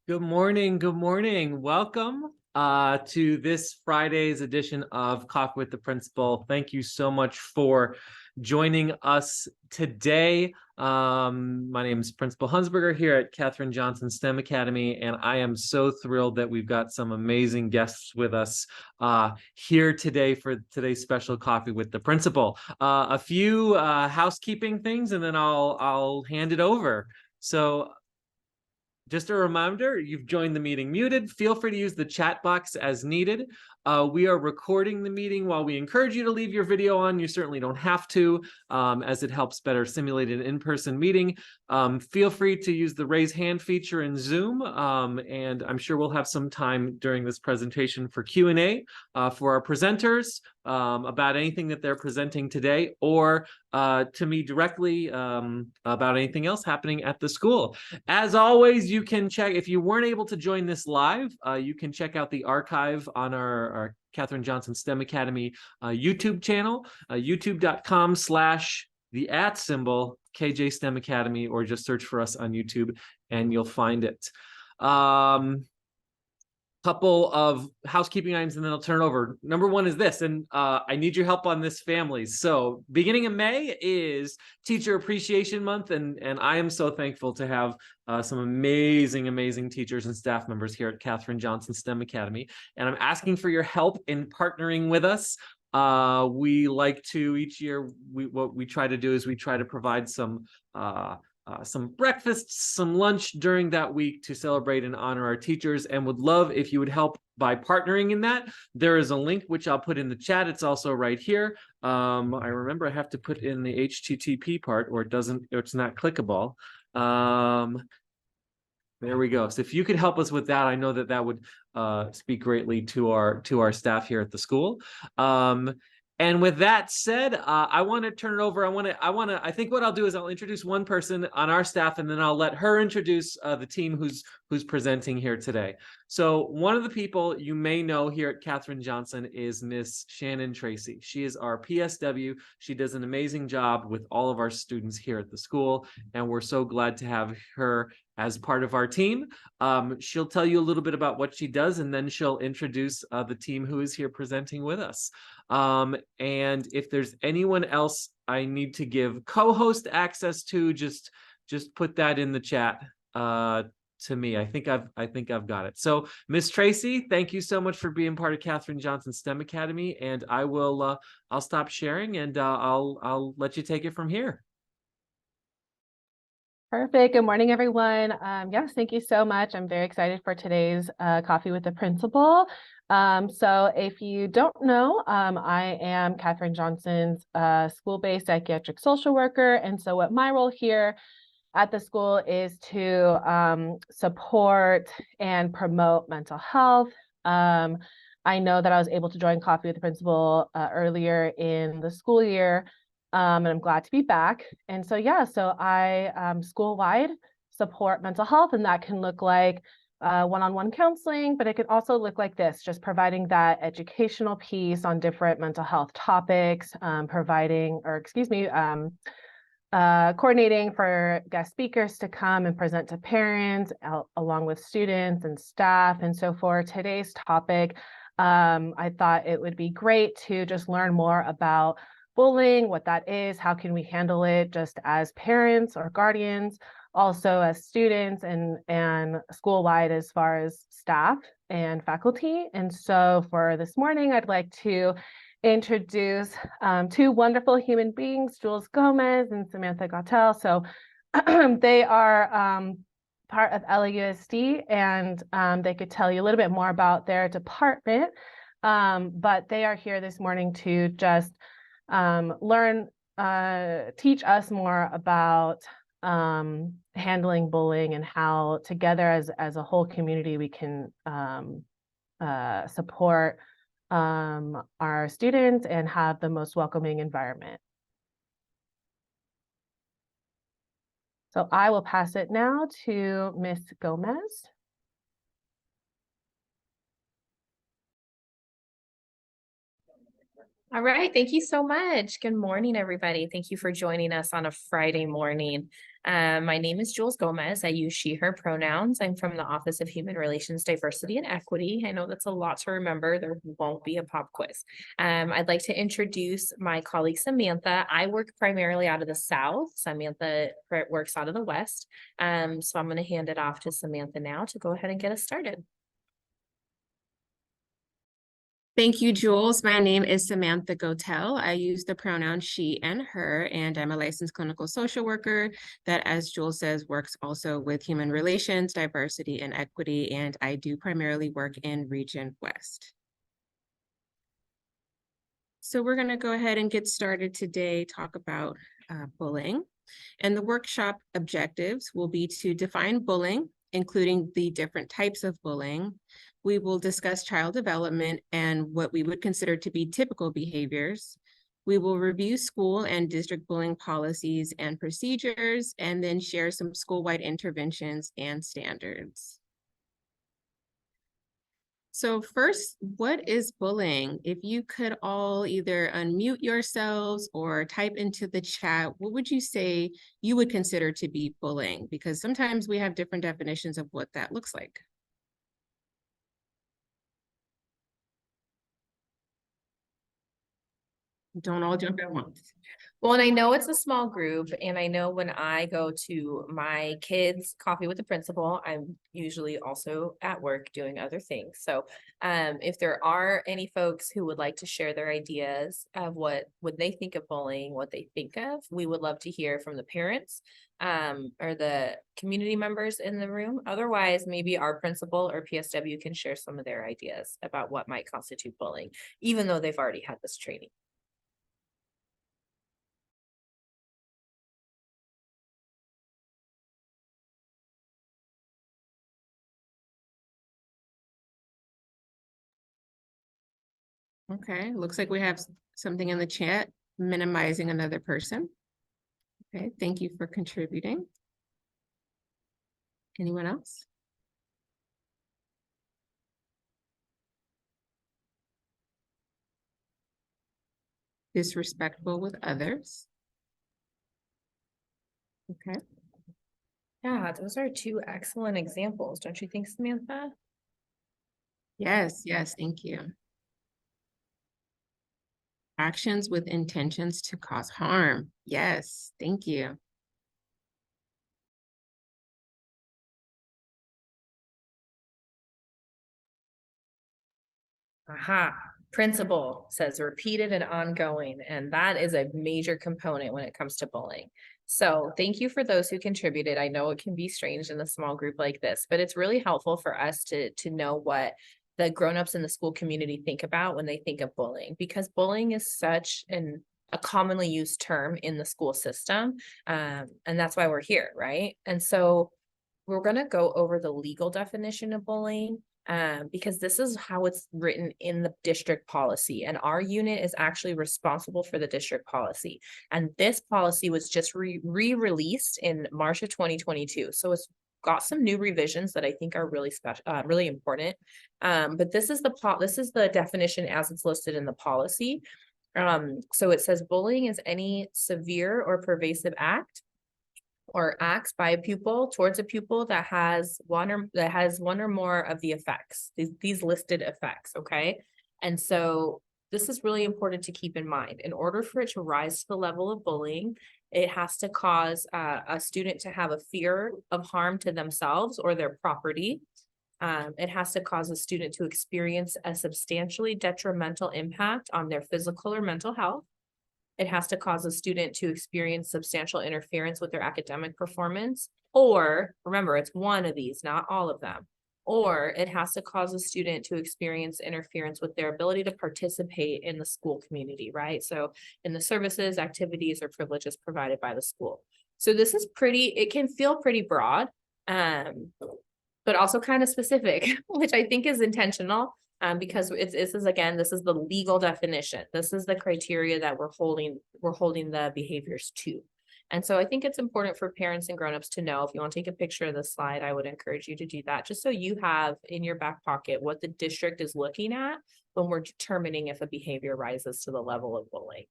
Good morning. Good morning. Welcome to this Friday's edition of Coffee with the Principal. Thank you so much for joining us today. My name is Principal Hunsberger here at Katherine Johnson STEM Academy, and I am so thrilled that we've got some amazing guests with us here today for today's special Coffee with the Principal. A few housekeeping things, and then I'll hand it over. So just a reminder, you've joined the meeting muted. Feel free to use the chat box as needed. We are recording the meeting. While we encourage you to leave your video on, you certainly don't have to, as it helps better simulate an in-person meeting. Feel free to use the raise hand feature in Zoom, and I'm sure we'll have some time during this presentation for Q&A for our presenters about anything that they're presenting today, or to me directly about anything else happening at the school. As always, you can check, if you weren't able to join this live, you can check out the archive on our Katherine Johnson STEM Academy YouTube channel, youtube.com/the @ KJ STEM Academy, or just search for us on YouTube and you'll find it. Couple of housekeeping items and then I'll turn it over. Number one is this, and I need your help on this, families. So beginning of May is Teacher Appreciation Month, and I am so thankful to have some amazing teachers and staff members here at Katherine Johnson STEM Academy, and I'm asking for your help in partnering with us. We like to, each year, what we try to do is we try to provide some breakfast, some lunch during that week to celebrate and honor our teachers, and would love if you would help by partnering in that. There is a link which I'll put in the chat. It's also right here. I remember I have to put in the HTTP part, or it's not clickable. There we go. So if you could help us with that, I know that would speak greatly to our staff here at the school. And with that said, I want to turn it over. I think what I'll do is I'll introduce one person on our staff, and then I'll let her introduce the team who's presenting here today. So one of the people you may know here at Katherine Johnson is Miss Shannon Tracy. She is our PSW. She does an amazing job with all of our students here at the school, and we're so glad to have her as part of our team. She'll tell you a little bit about what she does, and then she'll introduce the team who is here presenting with us. And if there's anyone else I need to give co-host access to, just put that in the chat to me. I think I've got it. So Miss Tracy, thank you so much for being part of Katherine Johnson STEM Academy, and I'll stop sharing, and I'll let you take it from here. Perfect. Good morning, everyone. Yes, thank you so much. I'm very excited for today's Coffee with the Principal. So if you don't know, I am Katherine Johnson's school-based psychiatric social worker. And so what my role here at the school is to support and promote mental health. I know that I was able to join Coffee with the Principal earlier in the school year. And I'm glad to be back. And so, yeah, so I school-wide support mental health, and that can look like one-on-one counseling, but it can also look like this, just providing that educational piece on different mental health topics, coordinating for guest speakers to come and present to parents, along with students and staff. And so for today's topic, I thought it would be great to just learn more about bullying, what that is, how can we handle it just as parents or guardians, also as students, and school-wide as far as staff and faculty. And so for this morning, I'd like to introduce two wonderful human beings, Jules Gomez and Samantha Gautel. So they are part of LAUSD, and they could tell you a little bit more about their department, but they are here this morning to just teach us more about handling bullying, and how together as a whole community we can support our students and have the most welcoming environment. So I will pass it now to Ms. Gomez. All right. Thank you so much. Good morning, everybody. Thank you for joining us on a Friday morning. My name is Jules Gomez. I use she, her pronouns. I'm from the Office of Human Relations, Diversity, and Equity. I know that's a lot to remember. There won't be a pop quiz. I'd like to introduce my colleague, Samantha. I work primarily out of the South. Samantha works out of the West. So I'm going to hand it off to Samantha now to go ahead and get us started. Thank you, Jules. My name is Samantha Gotel. I use the pronouns she and her, and I'm a licensed clinical social worker that, as Jules says, works also with human relations, diversity, and equity, and I do primarily work in Region West. So we're going to go ahead and get started today, talk about bullying. And the workshop objectives will be to define bullying, including the different types of bullying. We will discuss child development and what we would consider to be typical behaviors. We will review school and district bullying policies and procedures, and then share some school-wide interventions and standards. So first, what is bullying? If you could all either unmute yourselves or type into the chat, what would you say you would consider to be bullying? Because sometimes we have different definitions of what that looks like. Don't all jump at once. Well, and I know it's a small group, and I know when I go to my kids' coffee with the principal, I'm usually also at work doing other things. So if there are any folks who would like to share their ideas of what would they think of bullying, what they think of, we would love to hear from the parents or the community members in the room. Otherwise, maybe our principal or PSW can share some of their ideas about what might constitute bullying, even though they've already had this training. Okay, looks like we have something in the chat, minimizing another person. Okay, thank you for contributing. Anyone else? Disrespectful with others. Okay. Yeah, those are two excellent examples, don't you think, Samantha? Yes, thank you. Actions with intentions to cause harm. Yes, thank you. Aha. Principal says repeated and ongoing, and that is a major component when it comes to bullying. So thank you for those who contributed. I know it can be strange in a small group like this, but it's really helpful for us to know what the grownups in the school community think about when they think of bullying, because bullying is such a commonly used term in the school system. And that's why we're here, right? And so we're going to go over the legal definition of bullying because this is how it's written in the district policy, and our unit is actually responsible for the district policy. And this policy was just re-released in March of 2022. So it's got some new revisions that I think are really special, really important. But this is the definition as it's listed in the policy. So it says bullying is any severe or pervasive act or acts by a pupil towards a pupil that has one or more of the effects, these listed effects. Okay. And so this is really important to keep in mind. In order for it to rise to the level of bullying, it has to cause a student to have a fear of harm to themselves or their property. It has to cause a student to experience a substantially detrimental impact on their physical or mental health. It has to cause a student to experience substantial interference with their academic performance, or remember, it's one of these, not all of them. Or it has to cause a student to experience interference with their ability to participate in the school community, right? So in the services, activities, or privileges provided by the school. So this is it can feel pretty broad, but also kind of specific, which I think is intentional. Because this is the legal definition. This is the criteria that we're holding the behaviors to. And so I think it's important for parents and grownups to know. If you want to take a picture of this slide, I would encourage you to do that, just so you have in your back pocket what the district is looking at when we're determining if a behavior rises to the level of bullying.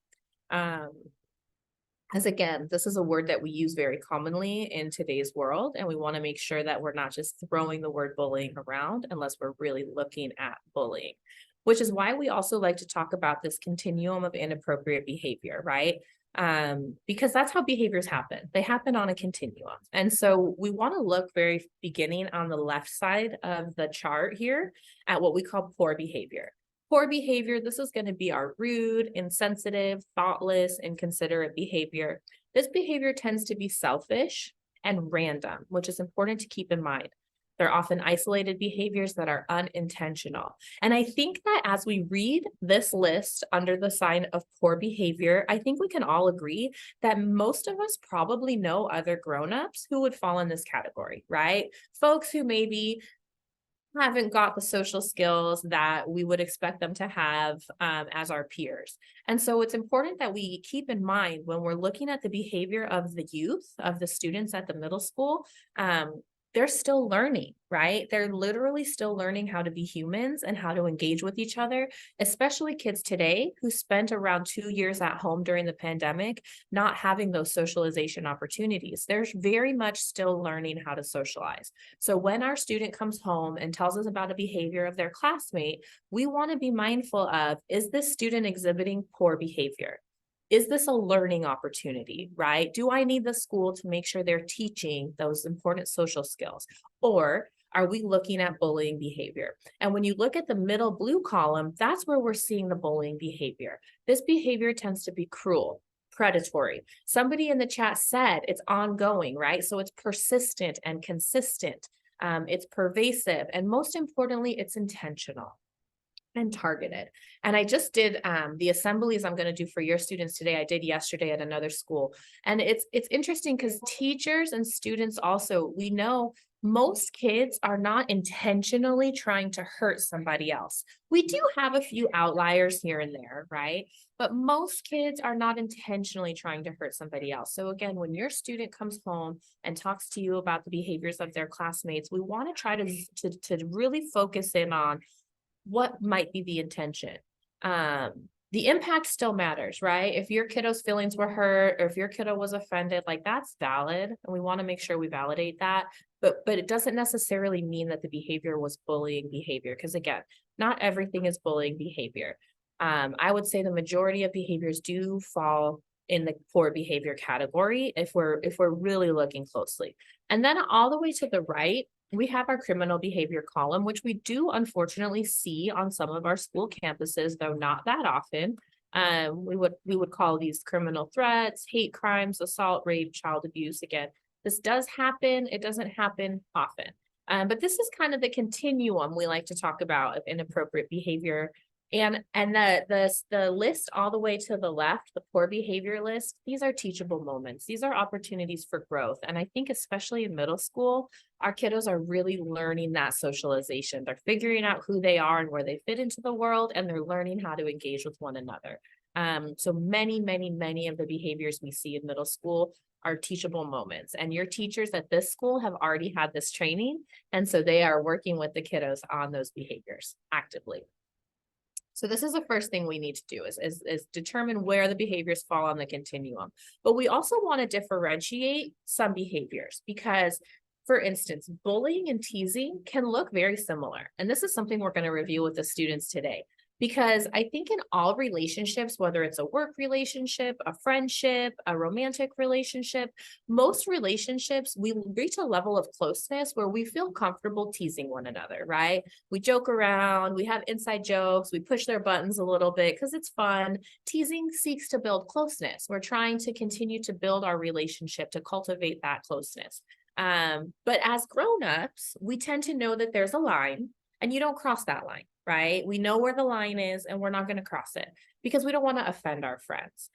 As again, this is a word that we use very commonly in today's world, and we want to make sure that we're not just throwing the word bullying around unless we're really looking at bullying, which is why we also like to talk about this continuum of inappropriate behavior, right? Because that's how behaviors happen. They happen on a continuum. And so we want to look very beginning on the left side of the chart here at what we call poor behavior. Poor behavior, this is going to be our rude, insensitive, thoughtless, inconsiderate behavior. This behavior tends to be selfish and random, which is important to keep in mind. They're often isolated behaviors that are unintentional. And I think that as we read this list under the sign of poor behavior, I think we can all agree that most of us probably know other grownups who would fall in this category, right? Folks who maybe haven't got the social skills that we would expect them to have as our peers. And so it's important that we keep in mind when we're looking at the behavior of the youth, of the students at the middle school, they're still learning, right? They're literally still learning how to be humans and how to engage with each other, especially kids today who spent around 2 years at home during the pandemic, not having those socialization opportunities. They're very much still learning how to socialize. So when our student comes home and tells us about a behavior of their classmate, we want to be mindful of, is this student exhibiting poor behavior? Is this a learning opportunity, right? Do I need the school to make sure they're teaching those important social skills? Or are we looking at bullying behavior? And when you look at the middle blue column, that's where we're seeing the bullying behavior. This behavior tends to be cruel, predatory. Somebody in the chat said it's ongoing, right? So it's persistent and consistent. It's pervasive. And most importantly, it's intentional and targeted. And I just did the assemblies I'm going to do for your students today. I did yesterday at another school. And it's interesting because teachers and students also, we know most kids are not intentionally trying to hurt somebody else. We do have a few outliers here and there, right? But most kids are not intentionally trying to hurt somebody else. So again, when your student comes home and talks to you about the behaviors of their classmates, we want to try to really focus in on what might be the intention. The impact still matters, right? If your kiddo's feelings were hurt or if your kiddo was offended, like that's valid. And we want to make sure we validate that. But it doesn't necessarily mean that the behavior was bullying behavior. Because again, not everything is bullying behavior. I would say the majority of behaviors do fall in the poor behavior category if we're really looking closely. And then all the way to the right, we have our criminal behavior column, which we do unfortunately see on some of our school campuses, though not that often. We would call these criminal threats, hate crimes, assault, rape, child abuse. Again, this does happen. It doesn't happen often. But this is kind of the continuum we like to talk about of inappropriate behavior. And the list all the way to the left, the poor behavior list, these are teachable moments. These are opportunities for growth. And I think especially in middle school, our kiddos are really learning that socialization. They're figuring out who they are and where they fit into the world, and they're learning how to engage with one another. So many of the behaviors we see in middle school are teachable moments. And your teachers at this school have already had this training. And so they are working with the kiddos on those behaviors actively. So this is the first thing we need to do is determine where the behaviors fall on the continuum. But we also want to differentiate some behaviors because, for instance, bullying and teasing can look very similar. And this is something we're going to review with the students today. Because I think in all relationships, whether it's a work relationship, a friendship, a romantic relationship, most relationships, we reach a level of closeness where we feel comfortable teasing one another, right? We joke around, we have inside jokes, we push their buttons a little bit because it's fun. Teasing seeks to build closeness. We're trying to continue to build our relationship, to cultivate that closeness. But as grownups, we tend to know that there's a line and you don't cross that line. Right? We know where the line is and we're not going to cross it because we don't want to offend our friends.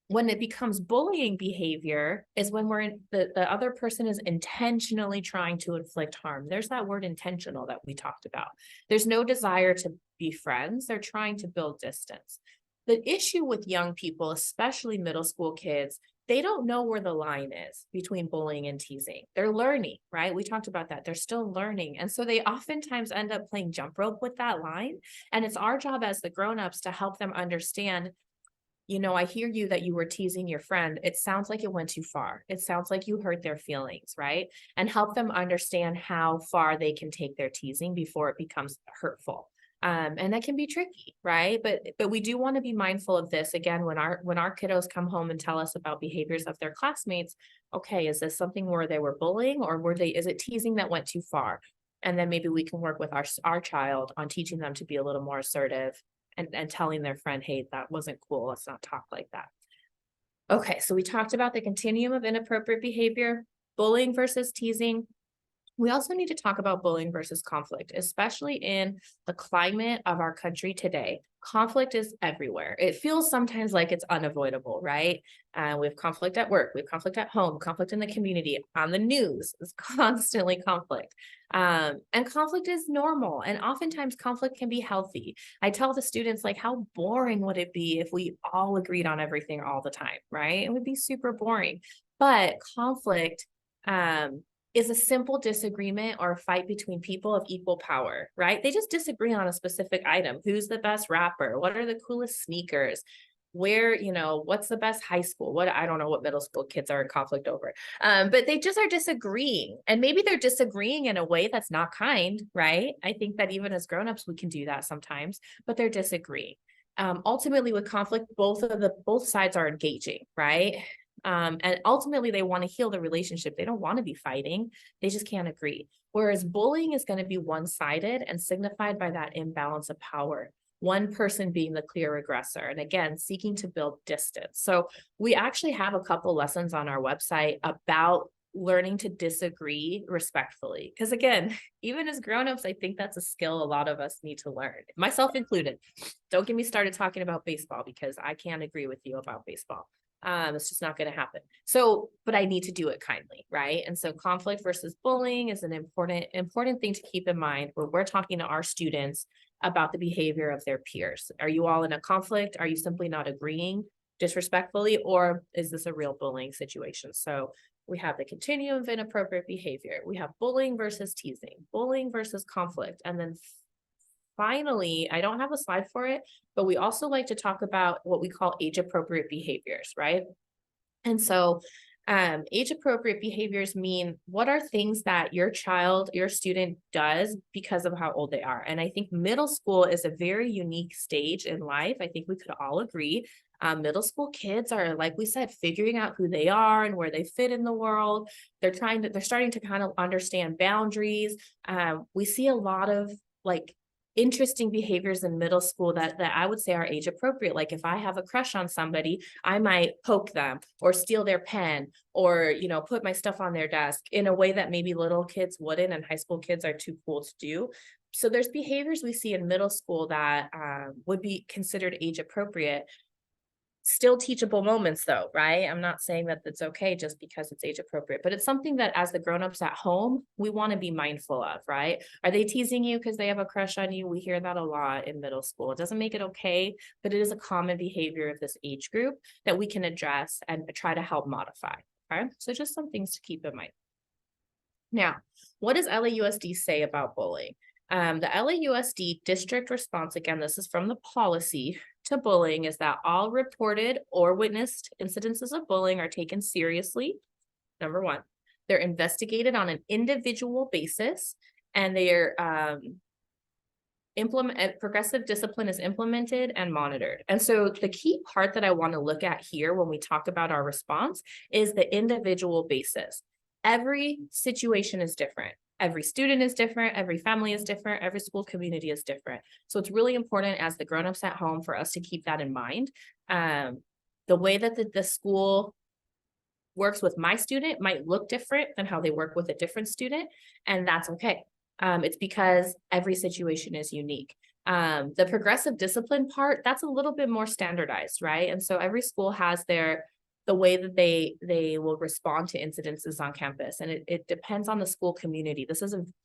When it becomes bullying behavior is when the other person is intentionally trying to inflict harm. There's that word intentional that we talked about. There's no desire to be friends. They're trying to build distance. The issue with young people, especially middle school kids, they don't know where the line is between bullying and teasing. They're learning, right? We talked about that. They're still learning. And so they oftentimes end up playing jump rope with that line. And it's our job as the grownups to help them understand, you know, I hear you that you were teasing your friend. It sounds like it went too far. It sounds like you hurt their feelings, right? And help them understand how far they can take their teasing before it becomes hurtful. And that can be tricky, right? But we do want to be mindful of this. Again, when our kiddos come home and tell us about behaviors of their classmates, okay, is this something where they were bullying, or is it teasing that went too far? And then maybe we can work with our child on teaching them to be a little more assertive and telling their friend, hey, that wasn't cool. Let's not talk like that. Okay, so we talked about the continuum of inappropriate behavior, bullying versus teasing. We also need to talk about bullying versus conflict, especially in the climate of our country today. Conflict is everywhere. It feels sometimes like it's unavoidable, right? We have conflict at work, we have conflict at home, conflict in the community, on the news. It's constantly conflict. And conflict is normal. And oftentimes conflict can be healthy. I tell the students, like, how boring would it be if we all agreed on everything all the time, right? It would be super boring. But conflict, is a simple disagreement or a fight between people of equal power, right? They just disagree on a specific item. Who's the best rapper? What are the coolest sneakers? Where, you know, what's the best high school? I don't know what middle school kids are in conflict over. But they just are disagreeing. And maybe they're disagreeing in a way that's not kind, right? I think that even as grownups, we can do that sometimes, but they're disagreeing. Ultimately with conflict, both sides are engaging, right? And ultimately they want to heal the relationship. They don't want to be fighting. They just can't agree. Whereas bullying is going to be one-sided and signified by that imbalance of power. One person being the clear aggressor, and again, seeking to build distance. So we actually have a couple lessons on our website about learning to disagree respectfully. Because again, even as grownups, I think that's a skill a lot of us need to learn, myself included. Don't get me started talking about baseball, because I can't agree with you about baseball. It's just not going to happen. So, but I need to do it kindly, right? And so conflict versus bullying is an important thing to keep in mind where we're talking to our students about the behavior of their peers. Are you all in a conflict? Are you simply not agreeing disrespectfully, or is this a real bullying situation? So we have the continuum of inappropriate behavior. We have bullying versus teasing, bullying versus conflict. And then finally, I don't have a slide for it, but we also like to talk about what we call age-appropriate behaviors, right? And so age-appropriate behaviors mean what are things that your child, your student does because of how old they are. And I think middle school is a very unique stage in life. I think we could all agree. Middle school kids are, like we said, figuring out who they are and where they fit in the world. They're starting to kind of understand boundaries. We see a lot of like interesting behaviors in middle school that I would say are age appropriate. Like if I have a crush on somebody, I might poke them or steal their pen or, you know, put my stuff on their desk in a way that maybe little kids wouldn't and high school kids are too cool to do. So there's behaviors we see in middle school that would be considered age appropriate. Still teachable moments though, right? I'm not saying that it's okay just because it's age appropriate, but it's something that as the grownups at home, we want to be mindful of, right? Are they teasing you because they have a crush on you? We hear that a lot in middle school. It doesn't make it okay, but it is a common behavior of this age group that we can address and try to help modify, okay? So just some things to keep in mind. Now, what does LAUSD say about bullying? The LAUSD district response, again, this is from the policy to bullying, is that all reported or witnessed incidences of bullying are taken seriously. Number one, they're investigated on an individual basis, and they're progressive discipline is implemented and monitored. And so the key part that I want to look at here when we talk about our response is the individual basis. Every situation is different. Every student is different. Every family is different. Every school community is different. So it's really important as the grownups at home for us to keep that in mind. The way that the school works with my student might look different than how they work with a different student, and that's okay. It's because every situation is unique. The progressive discipline part, that's a little bit more standardized, right? And so every school has their the way that they will respond to incidences on campus. And it depends on the school community.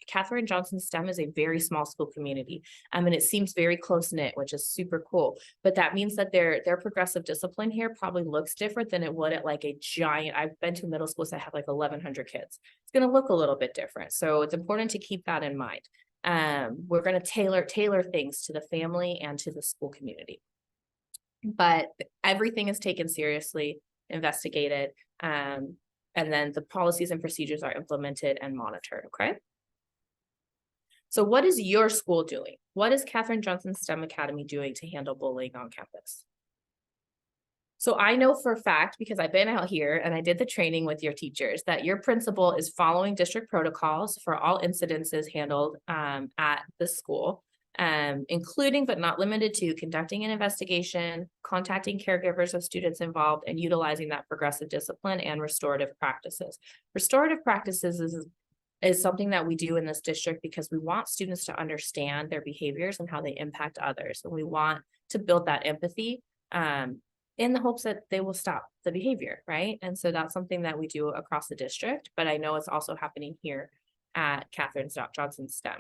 Katherine Johnson STEM is a very small school community. And it seems very close knit, which is super cool. But that means that their progressive discipline here probably looks different than it would at like a giant, I've been to middle schools that have like 1,100 kids. It's going to look a little bit different. So it's important to keep that in mind. We're going to tailor things to the family and to the school community. But everything is taken seriously, investigated, and then the policies and procedures are implemented and monitored, okay? So what is your school doing? What is Katherine Johnson STEM Academy doing to handle bullying on campus? So I know for a fact, because I've been out here and I did the training with your teachers, that your principal is following district protocols for all incidences handled at the school, including but not limited to conducting an investigation, contacting caregivers of students involved, and utilizing that progressive discipline and restorative practices. Restorative practices is something that we do in this district because we want students to understand their behaviors and how they impact others. And we want to build that empathy in the hopes that they will stop the behavior, right? And so that's something that we do across the district, but I know it's also happening here at Katherine Johnson STEM.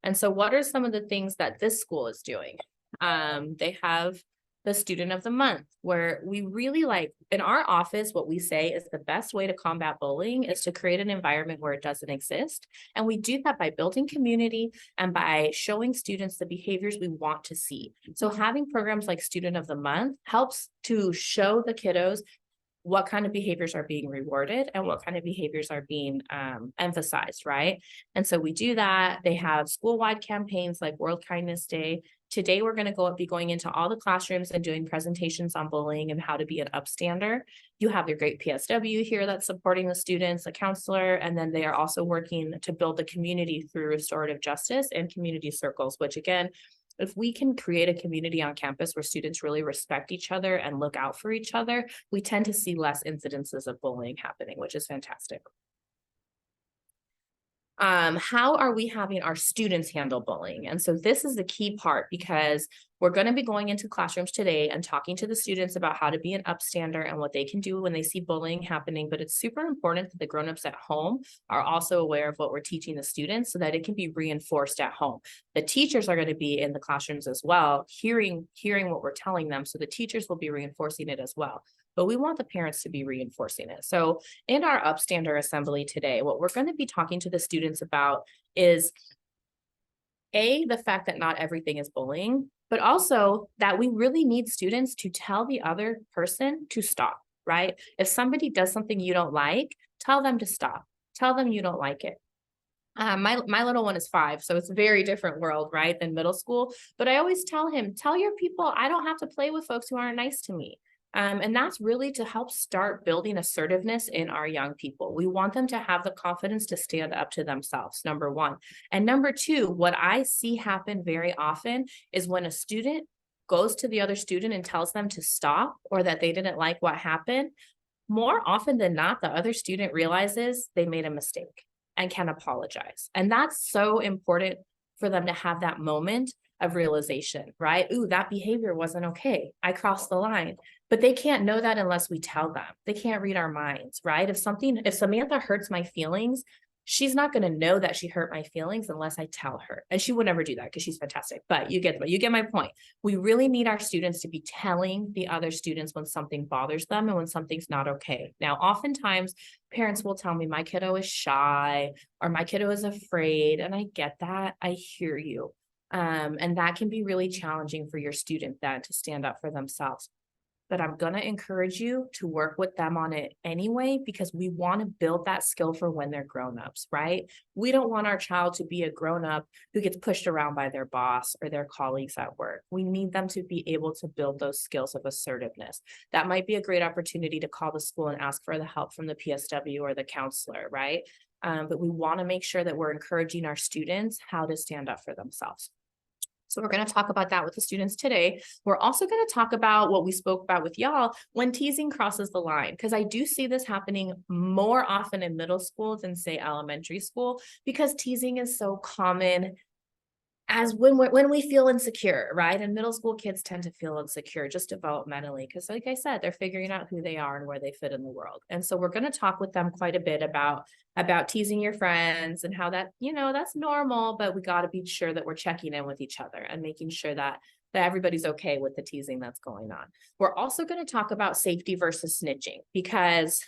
And so what are some of the things that this school is doing? They have the Student of the Month, where we really like, in our office, what we say is the best way to combat bullying is to create an environment where it doesn't exist. And we do that by building community and by showing students the behaviors we want to see. So having programs like Student of the Month helps to show the kiddos what kind of behaviors are being rewarded and what kind of behaviors are being emphasized, right? And so we do that. They have school-wide campaigns like World Kindness Day. Today, we're going to be going into all the classrooms and doing presentations on bullying and how to be an upstander. You have your great PSW here that's supporting the students, a counselor, and then they are also working to build the community through restorative justice and community circles, which again, if we can create a community on campus where students really respect each other and look out for each other, we tend to see less incidences of bullying happening, which is fantastic. How are we having our students handle bullying? And so this is the key part, because we're going to be going into classrooms today and talking to the students about how to be an upstander and what they can do when they see bullying happening. But it's super important that the grownups at home are also aware of what we're teaching the students so that it can be reinforced at home. The teachers are going to be in the classrooms as well, hearing what we're telling them. So the teachers will be reinforcing it as well. But we want the parents to be reinforcing it. So in our upstander assembly today, what we're going to be talking to the students about is the fact that not everything is bullying, but also that we really need students to tell the other person to stop, right? If somebody does something you don't like, tell them to stop. Tell them you don't like it. My little one is 5, so it's a very different world, right, than middle school. But I always tell him, tell your people, I don't have to play with folks who aren't nice to me. And that's really to help start building assertiveness in our young people. We want them to have the confidence to stand up to themselves, number one. And number two, what I see happen very often is when a student goes to the other student and tells them to stop or that they didn't like what happened, more often than not, the other student realizes they made a mistake and can apologize. And that's so important for them to have that moment of realization, right? Ooh, that behavior wasn't okay. I crossed the line. But they can't know that unless we tell them. They can't read our minds, right? If Samantha hurts my feelings, she's not going to know that she hurt my feelings unless I tell her. And she would never do that because she's fantastic. But you get my point. We really need our students to be telling the other students when something bothers them and when something's not okay. Now, oftentimes parents will tell me my kiddo is shy or my kiddo is afraid. And I get that. I hear you. And that can be really challenging for your student then to stand up for themselves. But I'm going to encourage you to work with them on it anyway, because we want to build that skill for when they're grown-ups, right? We don't want our child to be a grown-up who gets pushed around by their boss or their colleagues at work. We need them to be able to build those skills of assertiveness. That might be a great opportunity to call the school and ask for the help from the PSW or the counselor, right? But we want to make sure that we're encouraging our students how to stand up for themselves. So we're going to talk about that with the students today. We're also going to talk about what we spoke about with y'all when teasing crosses the line, because I do see this happening more often in middle school than say elementary school, because teasing is so common as when we feel insecure, right? And middle school kids tend to feel insecure just developmentally, because like I said, they're figuring out who they are and where they fit in the world. And so we're going to talk with them quite a bit about teasing your friends and how that, that's normal, but we got to be sure that we're checking in with each other and making sure that everybody's okay with the teasing that's going on. We're also going to talk about safety versus snitching, because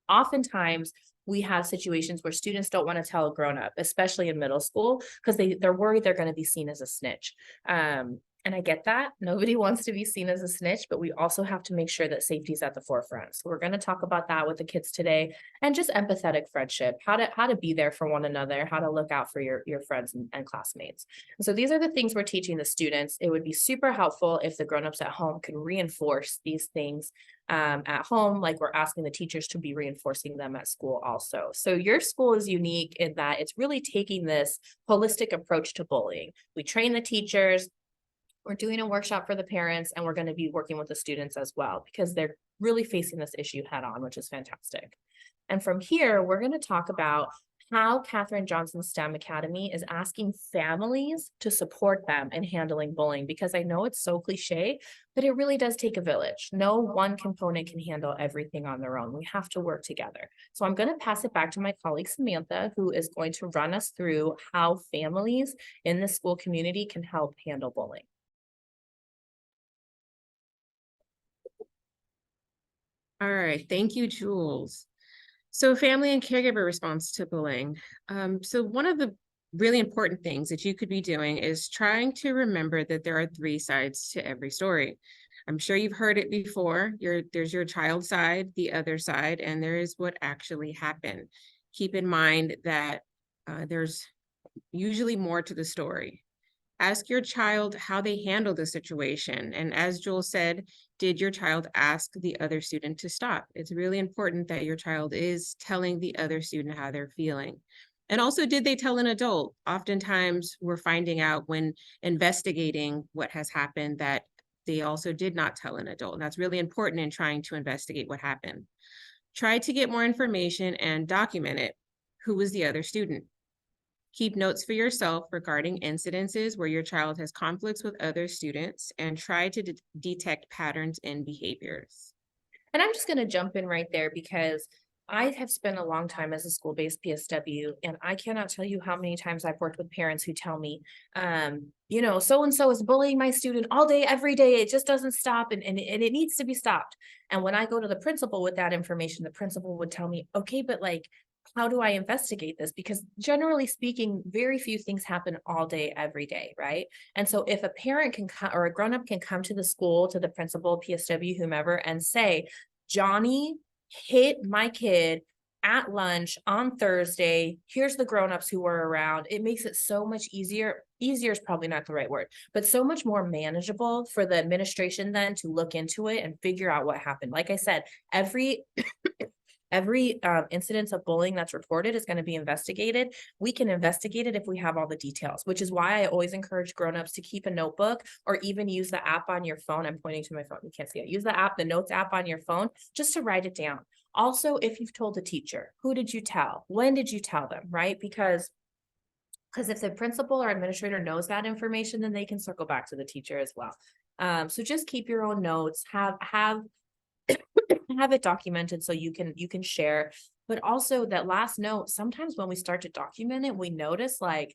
oftentimes we have situations where students don't want to tell a grown-up, especially in middle school, because they're worried they're going to be seen as a snitch. And I get that. Nobody wants to be seen as a snitch, but we also have to make sure that safety is at the forefront. So we're going to talk about that with the kids today, and just empathetic friendship, how to be there for one another, how to look out for your friends and classmates. And so these are the things we're teaching the students. It would be super helpful if the grown-ups at home could reinforce these things at home, like we're asking the teachers to be reinforcing them at school also. So your school is unique in that it's really taking this holistic approach to bullying. We train the teachers, we're doing a workshop for the parents, and we're going to be working with the students as well, because they're really facing this issue head on, which is fantastic. And from here, we're going to talk about how Katherine Johnson STEM Academy is asking families to support them in handling bullying, because I know it's so cliche, but it really does take a village. No one component can handle everything on their own. We have to work together. So I'm going to pass it back to my colleague Samantha, who is going to run us through how families in the school community can help handle bullying. All right, thank you, Jules. So family and caregiver response to bullying. So one of the really important things that you could be doing is trying to remember that there are 3 sides to every story. I'm sure you've heard it before. There's your child side, the other side, and there is what actually happened. Keep in mind that there's usually more to the story. Ask your child how they handle the situation. And as Joel said, did your child ask the other student to stop? It's really important that your child is telling the other student how they're feeling. And also, did they tell an adult? Oftentimes, we're finding out when investigating what has happened that they also did not tell an adult. And that's really important in trying to investigate what happened. Try to get more information and document it. Who was the other student? Keep notes for yourself regarding incidences where your child has conflicts with other students, and try to detect patterns in behaviors. And I'm just going to jump in right there, because I have spent a long time as a school-based PSW, and I cannot tell you how many times I've worked with parents who tell me, so-and-so is bullying my student all day, every day. It just doesn't stop, and it needs to be stopped. And when I go to the principal with that information, the principal would tell me, okay, but like, how do I investigate this? Because generally speaking, very few things happen all day, every day, right? And so if a parent can come, or a grown-up can come to the school, to the principal, PSW, whomever, and say, Johnny hit my kid at lunch on Thursday. Here's the grown-ups who were around. It makes it so much easier. Easier is probably not the right word, but so much more manageable for the administration then to look into it and figure out what happened. Like I said, every incidence of bullying that's reported is going to be investigated. We can investigate it if we have all the details, which is why I always encourage grownups to keep a notebook, or even use the app on your phone. I'm pointing to my phone. You can't see it. Use the app, the notes app on your phone, just to write it down. Also, if you've told a teacher, who did you tell? When did you tell them, right? Because if the principal or administrator knows that information, then they can circle back to the teacher as well. So just keep your own notes, have it documented so you can share. But also that last note, sometimes when we start to document it, we notice like,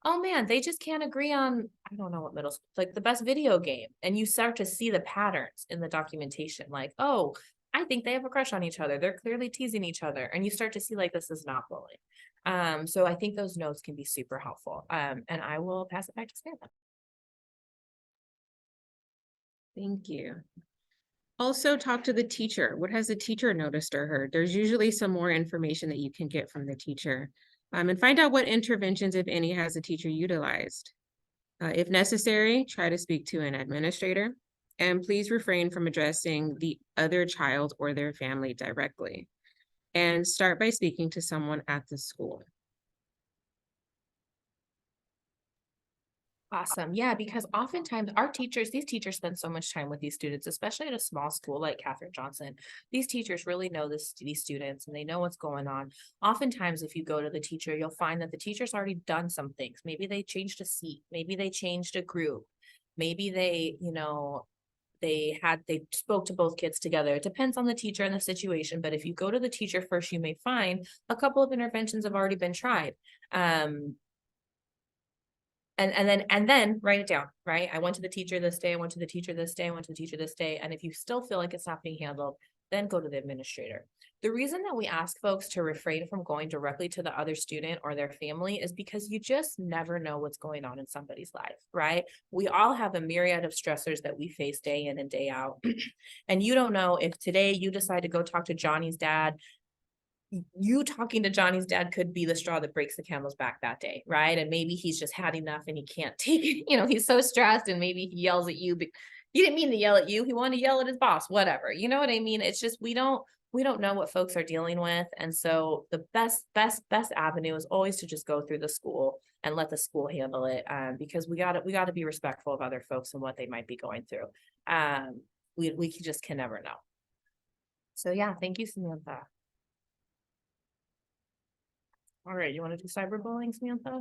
oh man, they just can't agree on, I don't know what middle school, like the best video game. And you start to see the patterns in the documentation, like, oh, I think they have a crush on each other. They're clearly teasing each other. And you start to see like, this is not bullying. So I think those notes can be super helpful. And I will pass it back to Samantha. Thank you. Also talk to the teacher. What has the teacher noticed or heard? There's usually some more information that you can get from the teacher. And find out what interventions, if any, has the teacher utilized. If necessary, try to speak to an administrator, and please refrain from addressing the other child or their family directly. And start by speaking to someone at the school. Awesome. Yeah, because oftentimes our teachers, these teachers spend so much time with these students, especially at a small school like Katherine Johnson. These teachers really know these students and they know what's going on. Oftentimes, if you go to the teacher, you'll find that the teacher's already done some things. Maybe they changed a seat, maybe they changed a group, maybe they, they spoke to both kids together. It depends on the teacher and the situation. But if you go to the teacher first, you may find a couple of interventions have already been tried. And then write it down, right? I went to the teacher this day, I went to the teacher this day, I went to the teacher this day. And if you still feel like it's not being handled, then go to the administrator. The reason that we ask folks to refrain from going directly to the other student or their family is because you just never know what's going on in somebody's life, right? We all have a myriad of stressors that we face day in and day out. And you don't know if today you decide to go talk to Johnny's dad, you talking to Johnny's dad could be the straw that breaks the camel's back that day, right? And maybe he's just had enough and he can't take it. He's so stressed and maybe he yells at you, but he didn't mean to yell at you. He wanted to yell at his boss, whatever. You know what I mean? It's just, we don't know what folks are dealing with. And so the best avenue is always to just go through the school and let the school handle it. Because we gotta be respectful of other folks and what they might be going through. We just can never know. So yeah, thank you, Samantha. All right, you want to do cyberbullying, Samantha?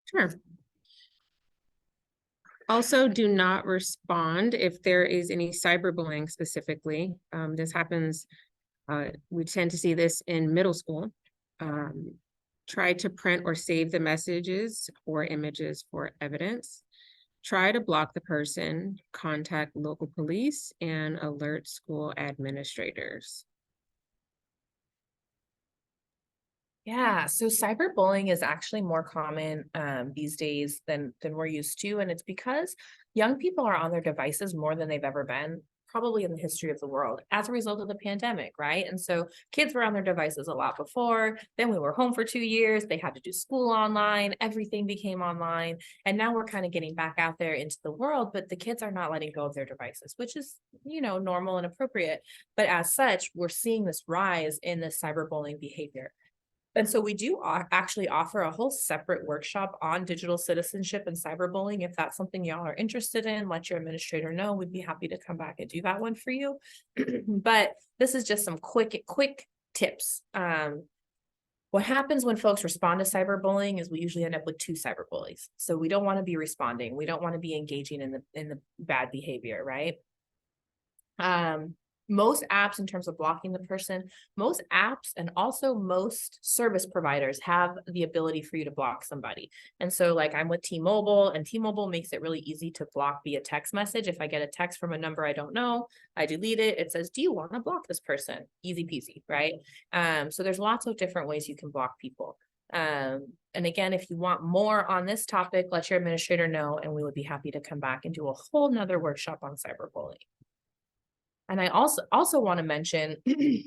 Sure. Also, do not respond if there is any cyberbullying specifically. This happens, we tend to see this in middle school. Try to print or save the messages or images for evidence. Try to block the person, contact local police, and alert school administrators. Yeah, so cyberbullying is actually more common these days than we're used to. And it's because young people are on their devices more than they've ever been, probably in the history of the world, as a result of the pandemic, right? And so kids were on their devices a lot before. Then we were home for 2 years. They had to do school online. Everything became online. And now we're kind of getting back out there into the world, but the kids are not letting go of their devices, which is, normal and appropriate. But as such, we're seeing this rise in this cyberbullying behavior. And so we do actually offer a whole separate workshop on digital citizenship and cyberbullying. If that's something y'all are interested in, let your administrator know. We'd be happy to come back and do that one for you. But this is just some quick tips. What happens when folks respond to cyberbullying is we usually end up with 2 cyberbullies. So we don't want to be responding. We don't want to be engaging in the bad behavior, right? Most apps, in terms of blocking the person, most apps and also most service providers have the ability for you to block somebody. And so like I'm with T-Mobile, and T-Mobile makes it really easy to block via text message. If I get a text from a number I don't know, I delete it. It says, do you want to block this person? Easy peasy, right? So there's lots of different ways you can block people. And again, if you want more on this topic, let your administrator know, and we would be happy to come back and do a whole nother workshop on cyberbullying. And I also want to mention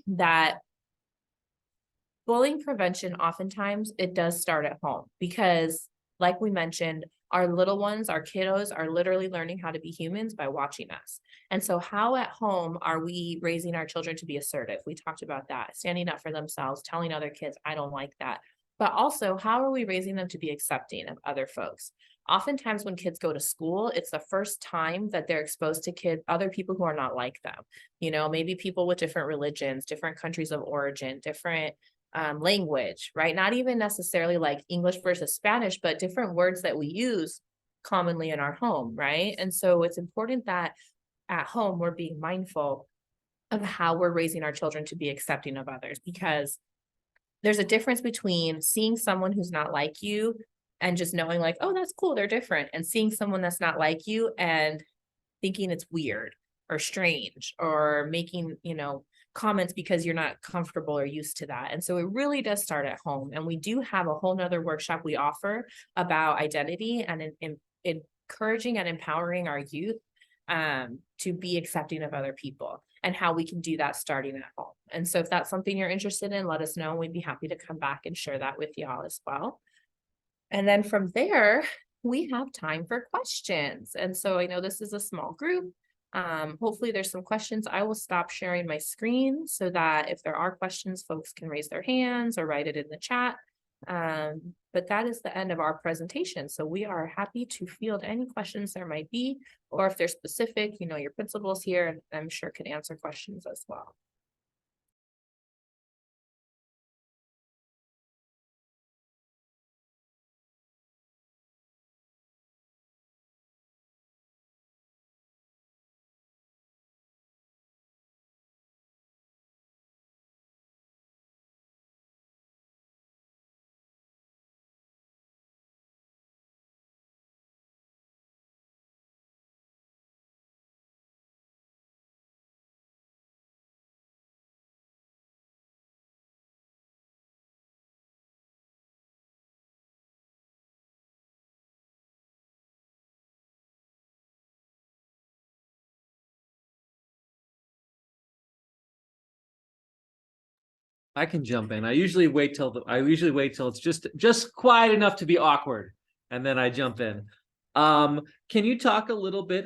that bullying prevention, oftentimes it does start at home, because like we mentioned, our little ones, our kiddos are literally learning how to be humans by watching us. And so how at home are we raising our children to be assertive? We talked about that, standing up for themselves, telling other kids, I don't like that. But also, how are we raising them to be accepting of other folks? Oftentimes when kids go to school, it's the first time that they're exposed to other people who are not like them. Maybe people with different religions, different countries of origin, different language, right? Not even necessarily like English versus Spanish, but different words that we use commonly in our home, right? And so it's important that at home we're being mindful of how we're raising our children to be accepting of others, because there's a difference between seeing someone who's not like you and just knowing like, oh, that's cool, they're different, and seeing someone that's not like you and thinking it's weird or strange or making, comments because you're not comfortable or used to that. And so it really does start at home. And we do have a whole nother workshop we offer about identity and encouraging and empowering our youth to be accepting of other people, and how we can do that starting at home. And so if that's something you're interested in, let us know. We'd be happy to come back and share that with y'all as well. And then from there, we have time for questions. And so I know this is a small group. Hopefully there's some questions. I will stop sharing my screen so that if there are questions, folks can raise their hands or write it in the chat. But that is the end of our presentation. So we are happy to field any questions there might be, or if they're specific, you know, your principal's here and I'm sure could answer questions as well. I can jump in. I usually wait till it's just quiet enough to be awkward, and then I jump in. Can you talk a little bit?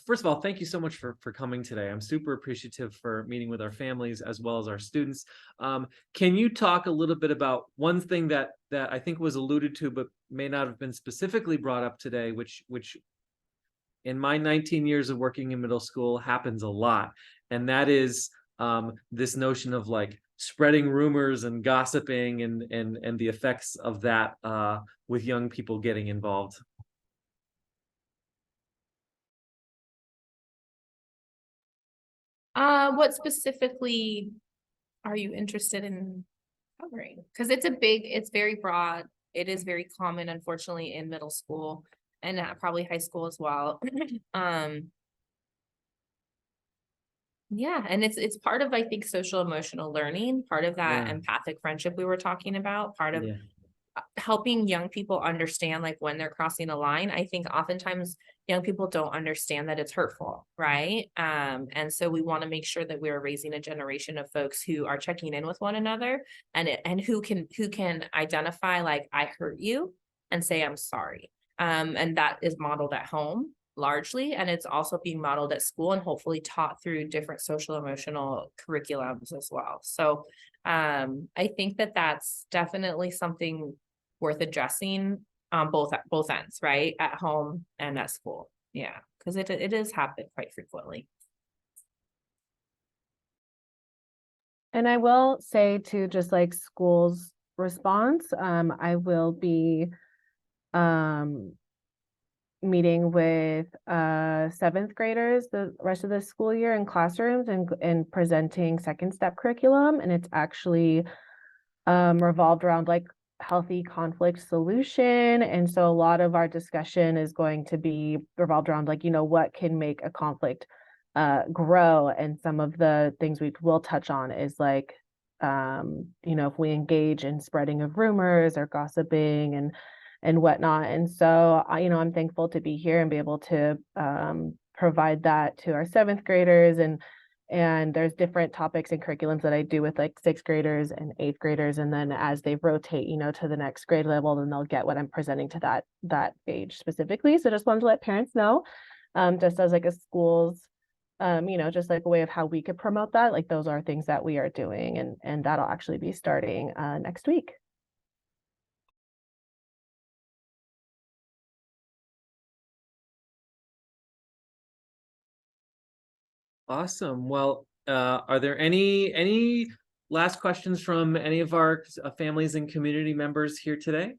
First of all, thank you so much for coming today. I'm super appreciative for meeting with our families as well as our students. Can you talk a little bit about one thing that I think was alluded to, but may not have been specifically brought up today, which in my 19 years of working in middle school happens a lot, and that is this notion of like spreading rumors and gossiping and the effects of that with young people getting involved. What specifically are you interested in covering? Because it's very broad. It is very common, unfortunately, in middle school and probably high school as well. Yeah, and it's part of, I think, social emotional learning, part of that Yeah. empathic friendship we were talking about, part of Yeah. helping young people understand like when they're crossing a line. I think oftentimes young people don't understand that it's hurtful, right? And so we want to make sure that we're raising a generation of folks who are checking in with one another and who can identify like I hurt you and say I'm sorry. And that is modeled at home largely, and it's also being modeled at school and hopefully taught through different social emotional curriculums as well. So I think that that's definitely something worth addressing on both ends, right? At home and at school. Yeah, because it does happen quite frequently. And I will say to just like school's response, I will be meeting with 7th graders the rest of the school year in classrooms and presenting second step curriculum. And it's actually revolved around like healthy conflict solution. And so a lot of our discussion is going to be revolved around like, you know, what can make a conflict grow. And some of the things we will touch on is like, you know, if we engage in spreading of rumors or gossiping and whatnot. And so, you know, I'm thankful to be here and be able to provide that to our 7th graders. And there's different topics and curriculums that I do with like 6th graders and 8th graders. And then as they rotate, you know, to the next grade level, then they'll get what I'm presenting to that age specifically. So just wanted to let parents know, just as like a school's, you know, just like a way of how we could promote that. Like those are things that we are doing, and that'll actually be starting next week. Awesome. Well, are there any last questions from any of our families and community members here today?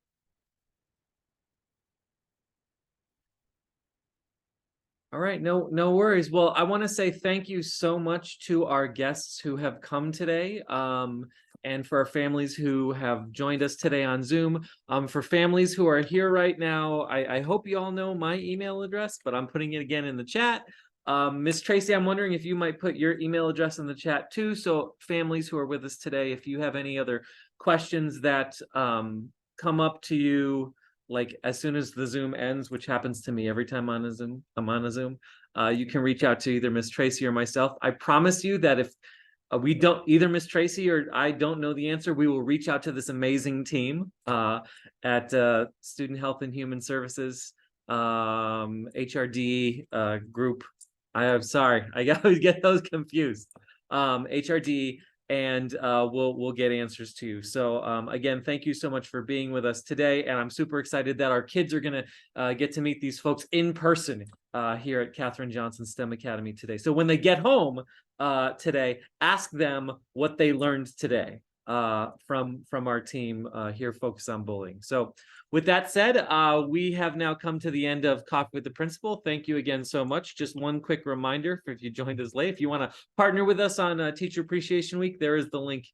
All right, no worries. Well, I want to say thank you so much to our guests who have come today, and for our families who have joined us today on Zoom. For families who are here right now, I hope you all know my email address, but I'm putting it again in the chat. Miss Tracy, I'm wondering if you might put your email address in the chat too, so families who are with us today, if you have any other questions that come up to you, like as soon as the Zoom ends, which happens to me every time I'm on a Zoom, you can reach out to either Miss Tracy or myself. I promise you that if we don't, either Miss Tracy or I don't know the answer, we will reach out to this amazing team at Student Health and Human Services HRD group. I'm sorry, I always get those confused. HRD, and we'll get answers to you. So again, thank you so much for being with us today, and I'm super excited that our kids are going to get to meet these folks in person here at Katherine Johnson STEM Academy today. So when they get home today, ask them what they learned today from our team here focused on bullying. So with that said, we have now come to the end of Coffee with the Principal. Thank you again so much. Just one quick reminder for if you joined us late, if you want to partner with us on Teacher Appreciation Week, there is the link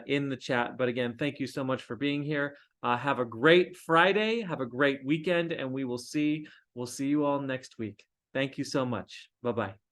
in the chat. But again, thank you so much for being here. Have a great Friday, have a great weekend, and we'll see you all next week. Thank you so much. Bye-bye.